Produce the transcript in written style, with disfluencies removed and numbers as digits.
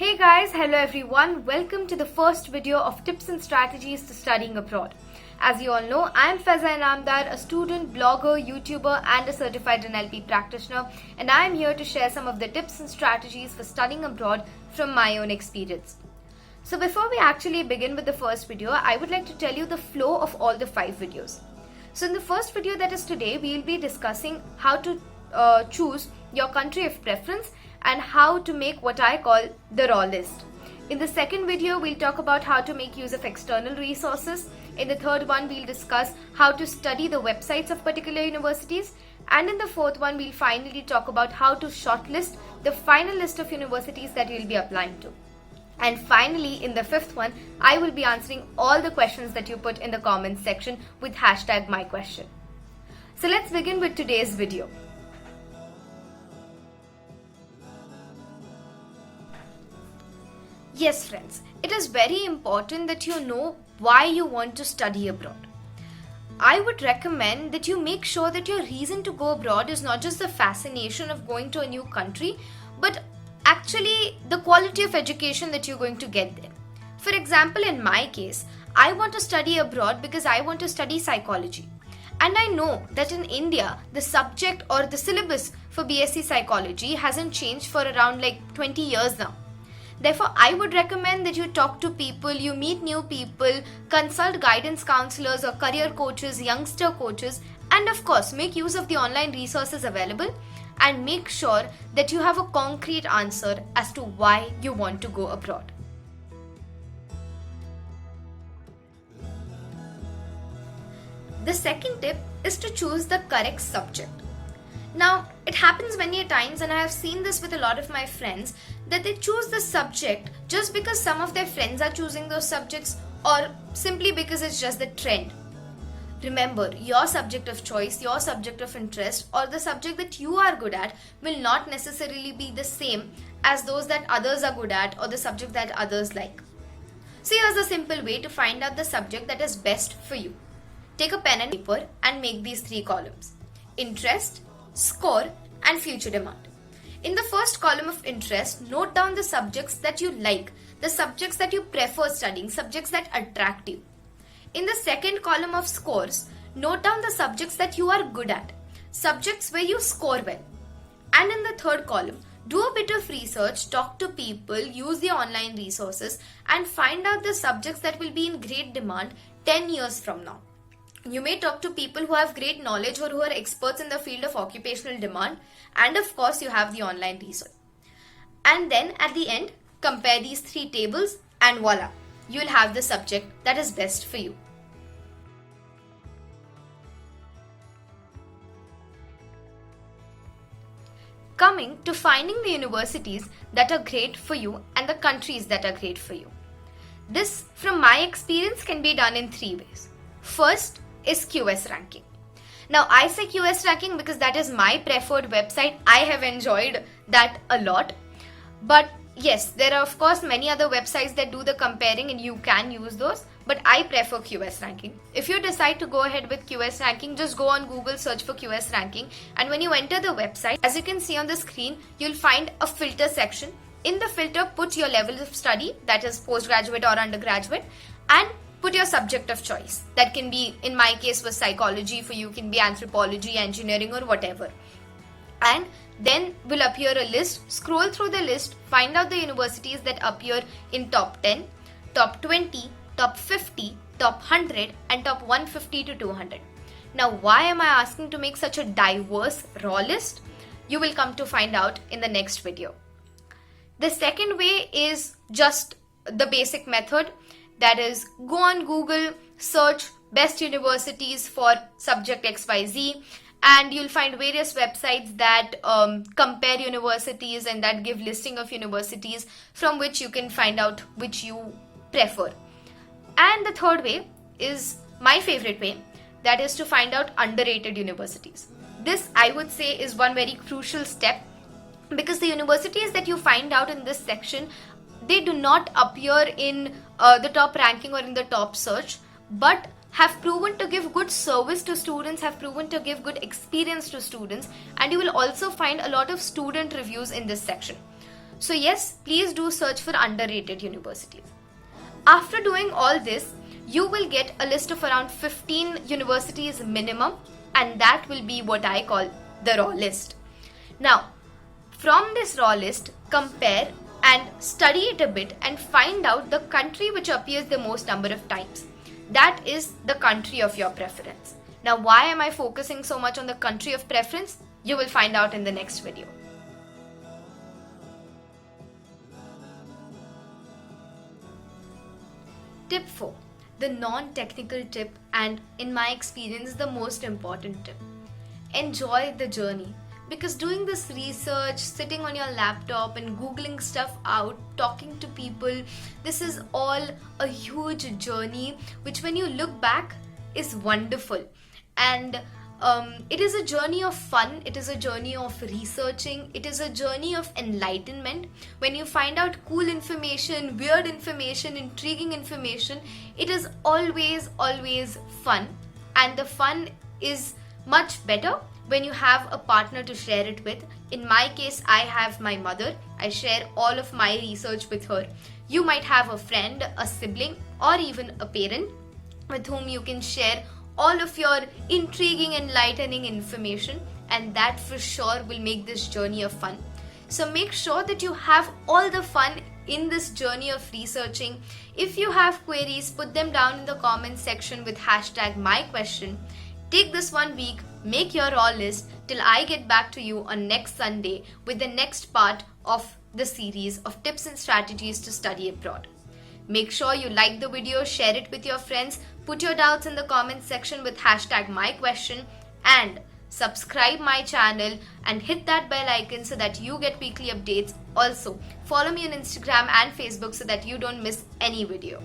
Hey guys, hello everyone. Welcome to the first video of tips and strategies to studying abroad. As you all know, I am Faiza Inamdar, a student, blogger, YouTuber and a certified NLP practitioner, and I am here to share some of the tips and strategies for studying abroad from my own experience. So before we actually begin with the first video, I would like to tell you the flow of all the 5 videos. So in the first video, that is today, we will be discussing how to choose your country of preference and how to make what I call the raw list. In the second video, we'll talk about how to make use of external resources. In the third one, we'll discuss how to study the websites of particular universities. And in the fourth one, we'll finally talk about how to shortlist the final list of universities that you'll be applying to. And finally, in the fifth one, I will be answering all the questions that you put in the comments section with #myquestion. So let's begin with today's video. Yes friends, it is very important that you know why you want to study abroad. I would recommend that you make sure that your reason to go abroad is not just the fascination of going to a new country, but actually the quality of education that you're going to get there. For example, in my case, I want to study abroad because I want to study psychology. And I know that in India, the subject or the syllabus for BSc psychology hasn't changed for around 20 years now. Therefore, I would recommend that you talk to people, you meet new people, consult guidance counselors or career coaches, youngster coaches, and of course, make use of the online resources available and make sure that you have a concrete answer as to why you want to go abroad. The second tip is to choose the correct subject. Now, it happens many times, and I have seen this with a lot of my friends, that they choose the subject just because some of their friends are choosing those subjects or simply because it's just the trend. Remember, your subject of choice, your subject of interest, or the subject that you are good at will not necessarily be the same as those that others are good at or the subject that others like. So here's a simple way to find out the subject that is best for you. Take a pen and paper and make these 3 columns: interest, score, and future demand. In the first column of interest, note down the subjects that you like, the subjects that you prefer studying, subjects that attract you. In the second column of scores, note down the subjects that you are good at, subjects where you score well. And in the third column, do a bit of research, talk to people, use the online resources, and find out the subjects that will be in great demand 10 years from now. You may talk to people who have great knowledge or who are experts in the field of occupational demand, and of course you have the online research. And then at the end, compare these 3 tables and voila, you will have the subject that is best for you. Coming to finding the universities that are great for you and the countries that are great for you. This, from my experience, can be done in 3 ways. First is QS ranking. Now, I say QS ranking because that is my preferred website. I have enjoyed that a lot. But yes, there are of course many other websites that do the comparing and you can use those. But I prefer QS ranking. If you decide to go ahead with QS ranking, just go on Google, search for QS ranking. And when you enter the website, as you can see on the screen, you'll find a filter section. In the filter, put your level of study, that is postgraduate or undergraduate, and put your subject of choice. That can be, in my case, was psychology. For you, can be anthropology, engineering, or whatever. And then will appear a list. Scroll through the list, find out the universities that appear in top 10, top 20, top 50, top 100, and top 150 to 200. Now, why am I asking to make such a diverse raw list? You will come to find out in the next video. The second way is just the basic method. That is, go on Google, search best universities for subject XYZ, and you'll find various websites that compare universities and that give listing of universities from which you can find out which you prefer. And the third way is my favorite way, that is to find out underrated universities. This, I would say, is one very crucial step because the universities that you find out in this section, they do not appear in the top ranking or in the top search, but have proven to give good service to students, have proven to give good experience to students, and you will also find a lot of student reviews in this section. So yes, please do search for underrated universities. After doing all this, you will get a list of around 15 universities minimum, and that will be what I call the raw list. Now, from this raw list, compare and study it a bit and find out the country which appears the most number of times. That is the country of your preference. Now, why am I focusing so much on the country of preference? You will find out in the next video. Tip 4. The non-technical tip, and in my experience the most important tip. Enjoy the journey. Because doing this research, sitting on your laptop and googling stuff out, talking to people, this is all a huge journey which when you look back is wonderful. And it is a journey of fun, it is a journey of researching, it is a journey of enlightenment. When you find out cool information, weird information, intriguing information, it is always fun. And the fun is much better when you have a partner to share it with. In my case, I have my mother. I share all of my research with her. You might have a friend, a sibling, or even a parent with whom you can share all of your intriguing, enlightening information, and that for sure will make this journey of fun. So make sure that you have all the fun in this journey of researching. If you have queries, put them down in the comments section with #myquestion. Take this 1 week, make your raw list till I get back to you on next Sunday with the next part of the series of tips and strategies to study abroad. Make sure you like the video, share it with your friends, put your doubts in the comments section with #myquestion, and subscribe my channel and hit that bell icon so that you get weekly updates. Also, follow me on Instagram and Facebook so that you don't miss any video.